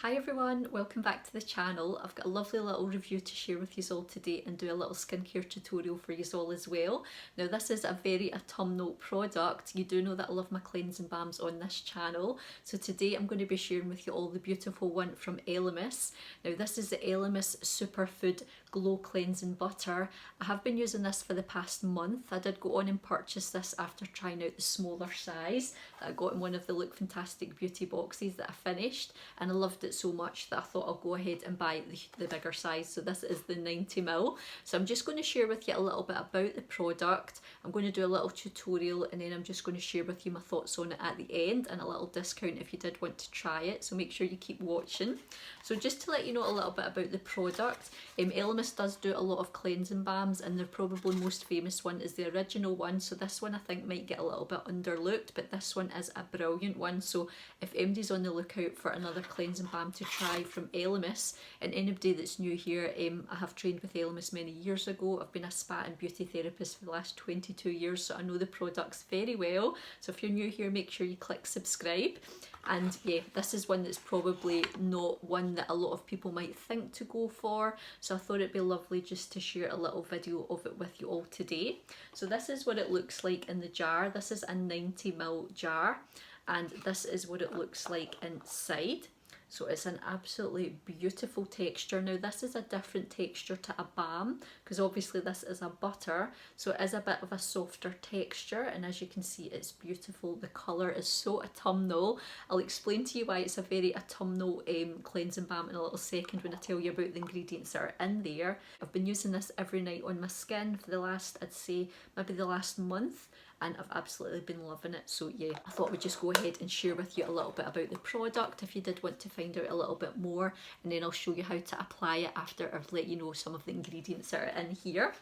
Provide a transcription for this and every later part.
Hi everyone, welcome back to the channel. I've got a lovely little review to share with you all today and do a little skincare tutorial for you all as well. Now this is a very autumnal product. You do know that I love my cleansing balms on this channel. So today I'm going to be sharing with you all the beautiful one from ELEMIS. Now this is the ELEMIS Superfood Glow Cleansing Butter. I have been using this for the past month. I did go on and purchase this after trying out the smaller size that I got in one of the Look Fantastic beauty boxes that I finished, and I loved it so much that I thought I'll go ahead and buy the bigger size. So this is the 90ml. So I'm just going to share with you a little bit about the product. I'm going to do a little tutorial and then I'm just going to share with you my thoughts on it at the end and a little discount if you did want to try it. So make sure you keep watching. So just to let you know a little bit about the product, ELEMIS does do a lot of cleansing balms, and their probably most famous one is the original one. So this one I think might get a little bit underlooked, but this one is a brilliant one. So if anybody's on the lookout for another cleansing balm to try from ELEMIS, and anybody that's new here, I have trained with ELEMIS many years ago. I've been a spa and beauty therapist for the last 22 years, so I know the products very well. So if you're new here, make sure you click subscribe. And yeah, this is one that's probably not one that a lot of people might think to go for, so I thought it'd be lovely just to share a little video of it with you all today. So this is what it looks like in the jar. This is a 90ml jar, and this is what it looks like inside. So it's an absolutely beautiful texture. Now this is a different texture to a balm because obviously this is a butter, so it is a bit of a softer texture, and as you can see it's beautiful. The colour is so autumnal. I'll explain to you why it's a very autumnal cleansing balm in a little second when I tell you about the ingredients that are in there. I've been using this every night on my skin for the last, I'd say maybe the last month, and I've absolutely been loving it. So yeah, I thought we'd just go ahead and share with you a little bit about the product if you did want to find out a little bit more, and then I'll show you how to apply it after I've let you know some of the ingredients that are in here.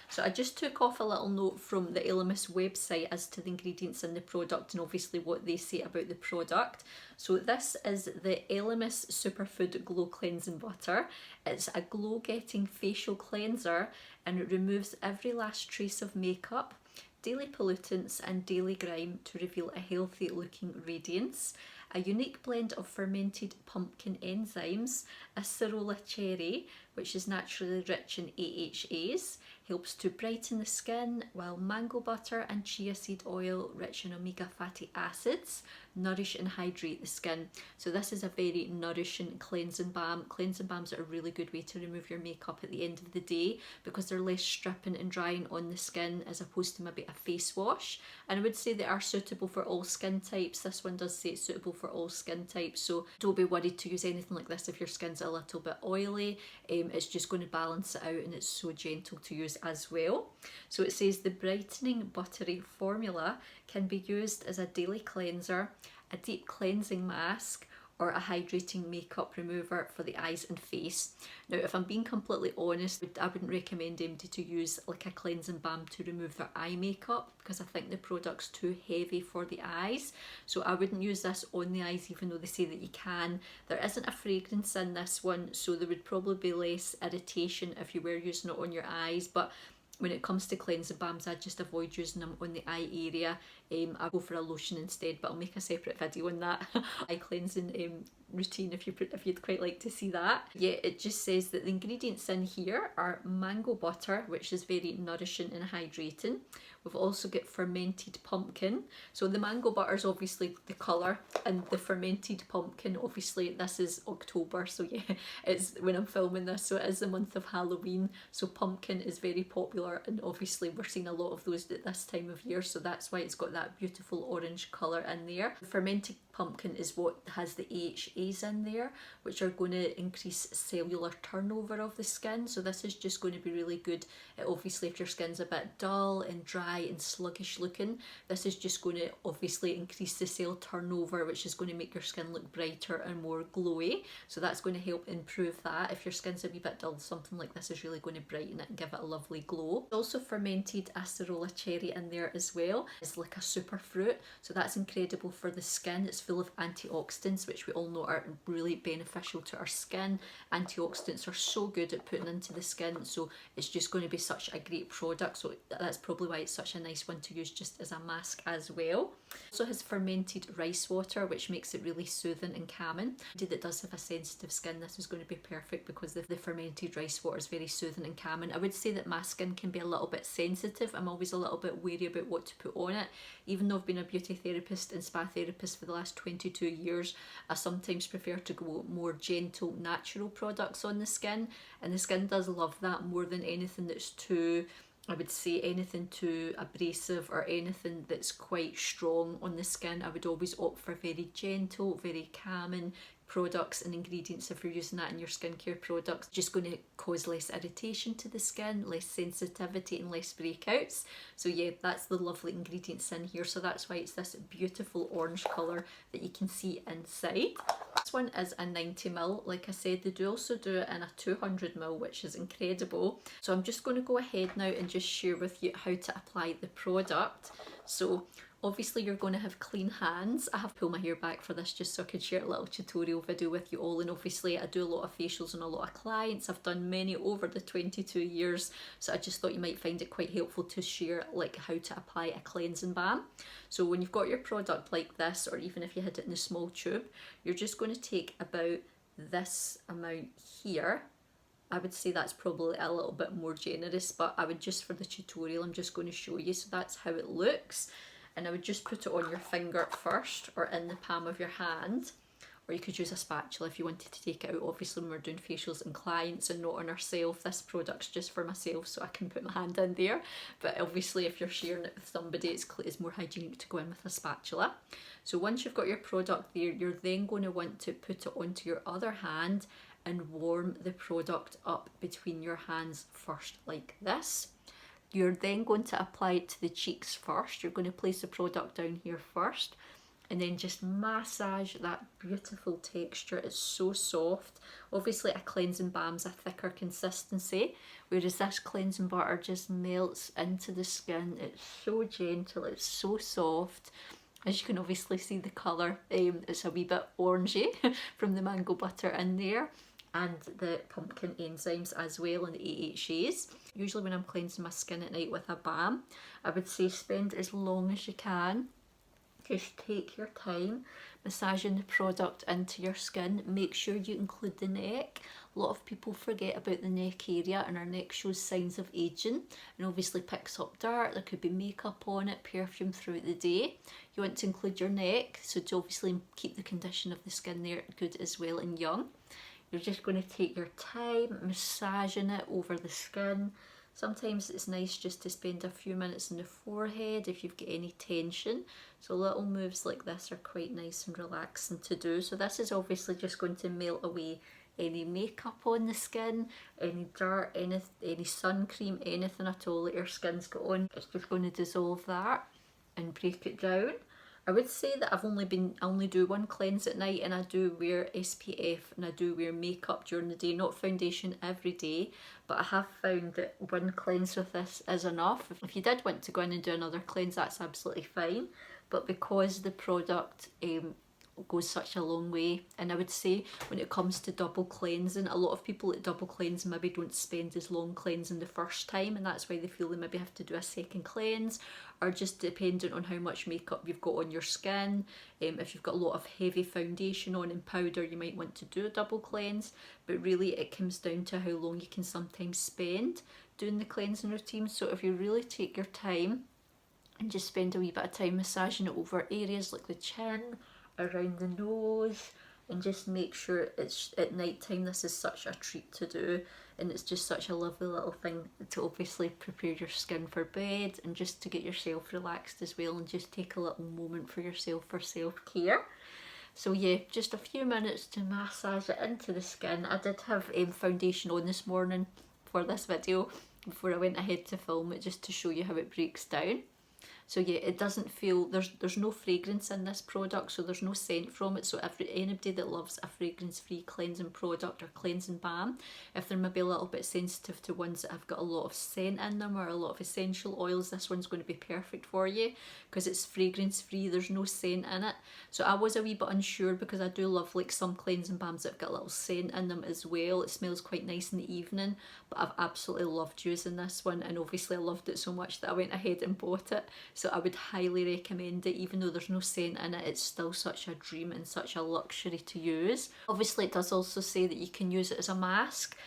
So I just took off a little note from the ELEMIS website as to the ingredients in the product and obviously what they say about the product. So this is the ELEMIS Superfood Glow Cleansing Butter. It's a glow-getting facial cleanser, and it removes every last trace of makeup, daily pollutants and daily grime to reveal a healthy looking radiance. A unique blend of fermented pumpkin enzymes, acerola cherry, which is naturally rich in AHAs, helps to brighten the skin, while mango butter and chia seed oil, rich in omega fatty acids, nourish and hydrate the skin. So this is a very nourishing cleansing balm. Cleansing balms are a really good way to remove your makeup at the end of the day because they're less stripping and drying on the skin as opposed to maybe a face wash. And I would say they are suitable for all skin types. This one does say it's suitable for all skin types, so don't be worried to use anything like this if your skin's a little bit oily. It's just going to balance it out, and it's so gentle to use as well. So it says the brightening buttery formula can be used as a daily cleanser, a deep cleansing mask, or a hydrating makeup remover for the eyes and face. Now if I'm being completely honest, I wouldn't recommend anybody to use like a cleansing balm to remove their eye makeup because I think the product's too heavy for the eyes. So I wouldn't use this on the eyes even though they say that you can. There isn't a fragrance in this one, so there would probably be less irritation if you were using it on your eyes, but when it comes to cleansing balms, I just avoid using them on the eye area. I go for a lotion instead, but I'll make a separate video on that eye cleansing routine if you'd quite like to see that. Yeah, it just says that the ingredients in here are mango butter, which is very nourishing and hydrating. We've also got fermented pumpkin. So the mango butter is obviously the colour, and the fermented pumpkin, obviously this is October, so yeah, it's when I'm filming this, so it is the month of Halloween, so pumpkin is very popular, and obviously we're seeing a lot of those at this time of year, so that's why it's got that beautiful orange colour in there. The fermented pumpkin is what has the AHAs in there, which are going to increase cellular turnover of the skin, so this is just going to be really good. Obviously if your skin's a bit dull and dry and sluggish looking, this is just going to obviously increase the cell turnover, which is going to make your skin look brighter and more glowy, so that's going to help improve that. If your skin's a wee bit dull, something like this is really going to brighten it and give it a lovely glow. Also fermented acerola cherry in there as well. It's like a superfruit, so that's incredible for the skin. It's full of antioxidants, which we all know are really beneficial to our skin. Antioxidants are so good at putting into the skin, so it's just going to be such a great product, so that's probably why it's such a nice one to use just as a mask as well. Also has fermented rice water, which makes it really soothing and calming. That does have a sensitive skin, this is going to be perfect because the fermented rice water is very soothing and calming. I would say that my skin can be a little bit sensitive. I'm always a little bit wary about what to put on it. Even though I've been a beauty therapist and spa therapist for the last 22 years, I sometimes prefer to go more gentle, natural products on the skin, and the skin does love that more than anything that's too, I would say, anything too abrasive or anything that's quite strong on the skin. I would always opt for very gentle, very calming products and ingredients. If you're using that in your skincare products, just going to cause less irritation to the skin, less sensitivity and less breakouts. So yeah, that's the lovely ingredients in here. So that's why it's this beautiful orange colour that you can see inside. This one is a 90ml. Like I said, they do also do it in a 200ml, which is incredible. So I'm just going to go ahead now and just share with you how to apply the product. So obviously you're going to have clean hands. I have pulled my hair back for this just so I could share a little tutorial video with you all, and obviously I do a lot of facials on a lot of clients. I've done many over the 22 years, so I just thought you might find it quite helpful to share like how to apply a cleansing balm. So when you've got your product like this, or even if you had it in a small tube, you're just going to take about this amount here. I would say that's probably a little bit more generous, but I would just, for the tutorial, I'm just going to show you. So that's how it looks. And I would just put it on your finger first, or in the palm of your hand, or you could use a spatula if you wanted to take it out. Obviously when we're doing facials and clients and not on ourselves, this product's just for myself so I can put my hand in there. But obviously if you're sharing it with somebody, it's more hygienic to go in with a spatula. So once you've got your product there, you're then going to want to put it onto your other hand and warm the product up between your hands first, like this. You're then going to apply it to the cheeks first. You're going to place the product down here first and then just massage that beautiful texture. It's so soft. Obviously a cleansing balm's a thicker consistency, whereas this cleansing butter just melts into the skin. It's so gentle, it's so soft. As you can obviously see the colour, it's a wee bit orangey from the mango butter in there, and the pumpkin enzymes as well, and the AHAs. Usually when I'm cleansing my skin at night with a balm, I would say spend as long as you can. Just take your time massaging the product into your skin. Make sure you include the neck. A lot of people forget about the neck area, and our neck shows signs of aging and obviously picks up dirt. There could be makeup on it, perfume throughout the day. You want to include your neck, so to obviously keep the condition of the skin there good as well and young. You're just going to take your time massaging it over the skin. Sometimes it's nice just to spend a few minutes in the forehead if you've got any tension. So little moves like this are quite nice and relaxing to do. So this is obviously just going to melt away any makeup on the skin, any dirt, any sun cream, anything at all that your skin's got on. It's just going to dissolve that and break it down. I would say that I only do one cleanse at night, and I do wear SPF and I do wear makeup during the day, not foundation every day, but I have found that one cleanse with this is enough. If you did want to go in and do another cleanse, that's absolutely fine, but because the product goes such a long way, and I would say when it comes to double cleansing, a lot of people that double cleanse maybe don't spend as long cleansing the first time, and that's why they feel they maybe have to do a second cleanse, or just dependent on how much makeup you've got on your skin. If you've got a lot of heavy foundation on and powder, you might want to do a double cleanse, but really it comes down to how long you can sometimes spend doing the cleansing routine. So if you really take your time and just spend a wee bit of time massaging it over areas like the chin, around the nose, and just make sure it's at night time. This is such a treat to do, and it's just such a lovely little thing to obviously prepare your skin for bed and just to get yourself relaxed as well, and just take a little moment for yourself for self-care. So yeah, just a few minutes to massage it into the skin. I did have foundation on this morning for this video before I went ahead to film it, just to show you how it breaks down. So yeah, it doesn't feel, there's no fragrance in this product, so there's no scent from it. So anybody that loves a fragrance-free cleansing product or cleansing balm, if they're maybe a little bit sensitive to ones that have got a lot of scent in them or a lot of essential oils, this one's going to be perfect for you because it's fragrance-free, there's no scent in it. So I was a wee bit unsure because I do love like some cleansing balms that have got a little scent in them as well. It smells quite nice in the evening, but I've absolutely loved using this one, and obviously I loved it so much that I went ahead and bought it. So I would highly recommend it. Even though there's no scent in it, it's still such a dream and such a luxury to use. Obviously it does also say that you can use it as a mask,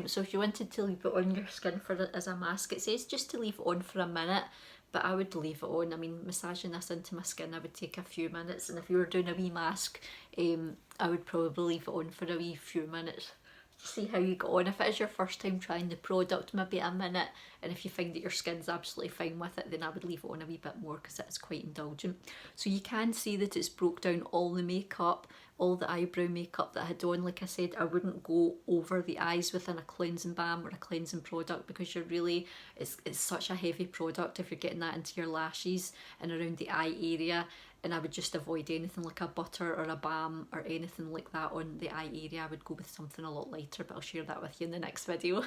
so if you wanted to leave it on your skin for it as a mask, it says just to leave it on for a minute, but I would leave it on. I mean, massaging this into my skin, I would take a few minutes, and if you were doing a wee mask, I would probably leave it on for a wee few minutes. See how you go on. If it is your first time trying the product, maybe a minute, and if you find that your skin's absolutely fine with it, then I would leave it on a wee bit more because it is quite indulgent. So you can see that it's broke down all the makeup, all the eyebrow makeup that I had on. Like I said, I wouldn't go over the eyes within a cleansing balm or a cleansing product because you're really, it's such a heavy product if you're getting that into your lashes and around the eye area. And I would just avoid anything like a butter or a balm or anything like that on the eye area. I would go with something a lot lighter, but I'll share that with you in the next video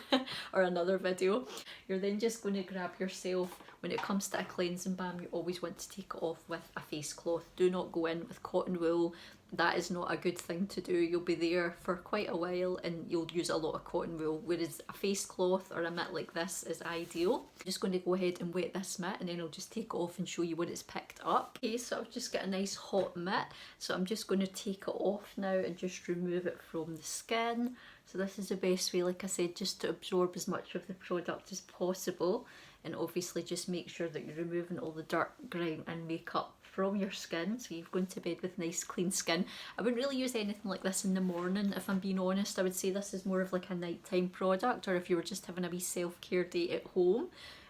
or another video. You're then just going to grab yourself, when it comes to a cleansing balm, you always want to take it off with a face cloth. Do not go in with cotton wool. That is not a good thing to do. You'll be there for quite a while and you'll use a lot of cotton wool, whereas a face cloth or a mitt like this is ideal. I'm just going to go ahead and wet this mitt and then I'll just take it off and show you what it's picked up. Okay, so I've just got a nice hot mitt, so I'm just going to take it off now and just remove it from the skin. So this is the best way, like I said, just to absorb as much of the product as possible, and obviously just make sure that you're removing all the dirt, grime and makeup from your skin, so you're going to bed with nice clean skin. I wouldn't really use anything like this in the morning, if I'm being honest. I would say this is more of like a nighttime product, or if you were just having a wee self-care day at home.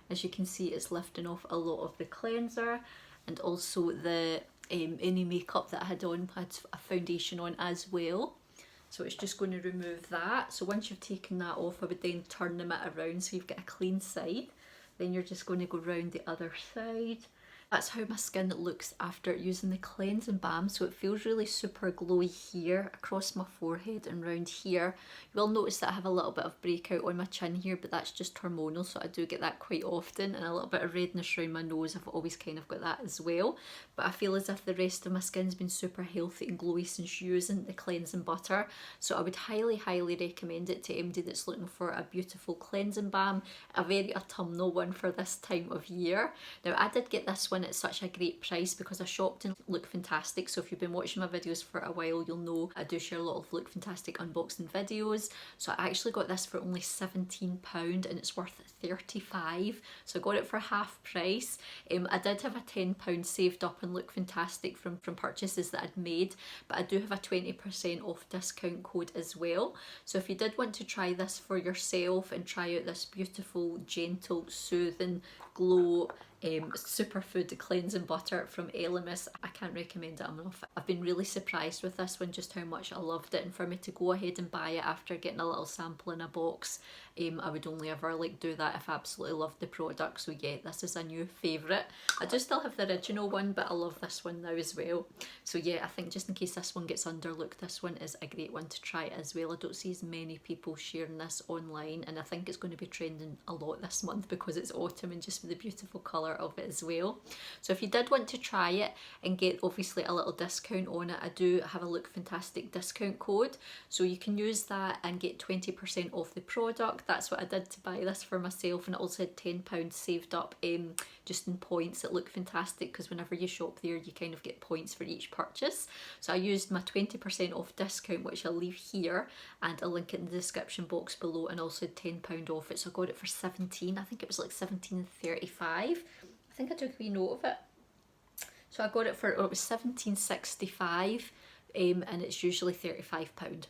As you can see, it's lifting off a lot of the cleanser, and also the any makeup that I had on, had a foundation on as well. So it's just going to remove that. So once you've taken that off, I would then turn the mitt around so you've got a clean side. Then you're just going to go round the other side. That's how my skin looks after using the cleansing balm. So it feels really super glowy here, across my forehead and round here. You will notice that I have a little bit of breakout on my chin here, but that's just hormonal, so I do get that quite often. And a little bit of redness around my nose, I've always kind of got that as well. But I feel as if the rest of my skin's been super healthy and glowy since using the cleansing butter. So I would highly, highly recommend it to anybody that's looking for a beautiful cleansing balm, a very autumnal one for this time of year. Now I did get this one at such a great price because I shopped in Look Fantastic. So if you've been watching my videos for a while, you'll know I do share a lot of Look Fantastic unboxing videos. So I actually got this for only £17 and it's worth £35. So I got it for half price. I did have a £10 saved up in Look Fantastic from purchases that I'd made, but I do have a 20% off discount code as well. So if you did want to try this for yourself and try out this beautiful, gentle, soothing, glow superfood cleansing butter from ELEMIS, I can't recommend it enough. I've been really surprised with this one, just how much I loved it, and for me to go ahead and buy it after getting a little sample in a box, I would only ever do that if I absolutely loved the product. So yeah, this is a new favourite. I do still have the original one, but I love this one now as well. So yeah, I think just in case this one gets underlooked, this one is a great one to try as well. I don't see as many people sharing this online, and I think it's going to be trending a lot this month because it's autumn and just for the beautiful colour of it as well. So if you did want to try it and get obviously a little discount on it, I do have a Look Fantastic discount code, so you can use that and get 20% off the product. That's what I did to buy this for myself, and it also had £10 saved up just in points at Look Fantastic, because whenever you shop there you kind of get points for each purchase. So I used my 20% off discount, which I'll leave here, and I'll link it in the description box below, and also £10 off it. So I got it for 17, I think it was like 17.35. I think I took a wee note of it. So I got it for, it was 17.65, and it's usually £35.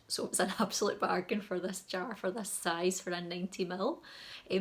So it was an absolute bargain for this jar, for this size, for a 90ml. The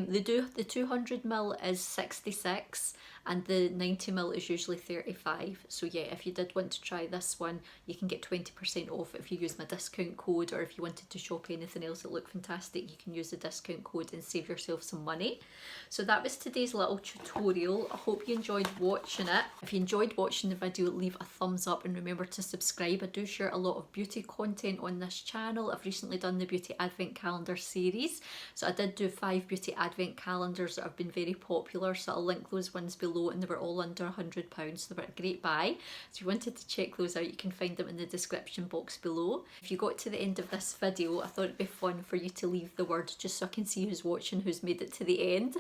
200ml is 66 and the 90ml is usually 35. So yeah, if you did want to try this one, you can get 20% off if you use my discount code, or if you wanted to shop anything else that Look Fantastic, you can use the discount code and save yourself some money. So that was today's little tutorial. I hope you enjoyed watching it. If you enjoyed watching the video, leave a thumbs up and remember to subscribe. I do share a lot of beauty content on this channel. I've recently done the Beauty Advent Calendar series. So I did do 5 beauty advent calendars that have been very popular, so I'll link those ones below below, and they were all under £100, so they were a great buy. So if you wanted to check those out, you can find them in the description box below. If you got to the end of this video, I thought it'd be fun for you to leave the word, just so I can see who's watching, who's made it to the end.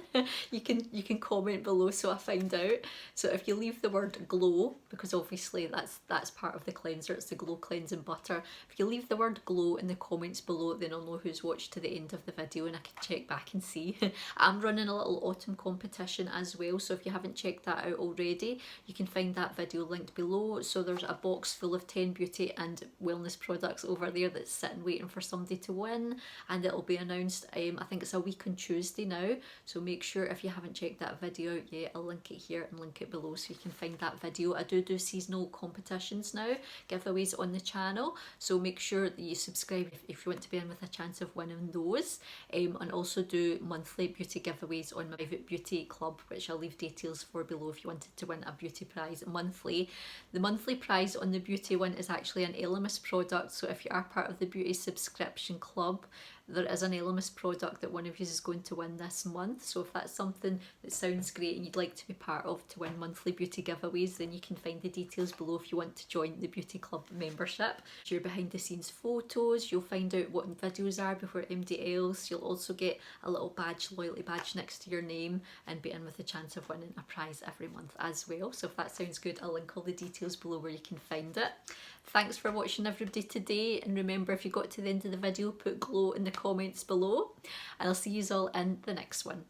you can comment below so I find out. So if you leave the word glow, because obviously that's part of the cleanser, it's the glow cleansing butter. If you leave the word glow in the comments below, then I'll know who's watched to the end of the video and I can check back and see. I'm running a little autumn competition as well, so if you haven't checked that out already, you can find that video linked below. So there's a box full of 10 beauty and wellness products over there that's sitting waiting for somebody to win, and it'll be announced, I think it's a week on Tuesday now, so make sure if you haven't checked that video out yet, I'll link it here and link it below so you can find that video. I do seasonal competitions now, giveaways on the channel, so make sure that you subscribe if you want to be in with a chance of winning those, and also do monthly beauty giveaways on my private beauty club, which I'll leave details for below if you wanted to win a beauty prize monthly. The monthly prize on the beauty one is actually an ELEMIS product, so if you are part of the beauty subscription club, there is an ELEMIS product that one of you is going to win this month. So if that's something that sounds great and you'd like to be part of to win monthly beauty giveaways, then you can find the details below if you want to join the beauty club membership. Your behind the scenes photos, you'll find out what videos are before anybody else. You'll also get a little badge, loyalty badge next to your name, and be in with a chance of winning a prize every month as well. So if that sounds good, I'll link all the details below where you can find it. Thanks for watching everybody today, and remember, if you got to the end of the video, put glow in the comments below, and I'll see you all in the next one.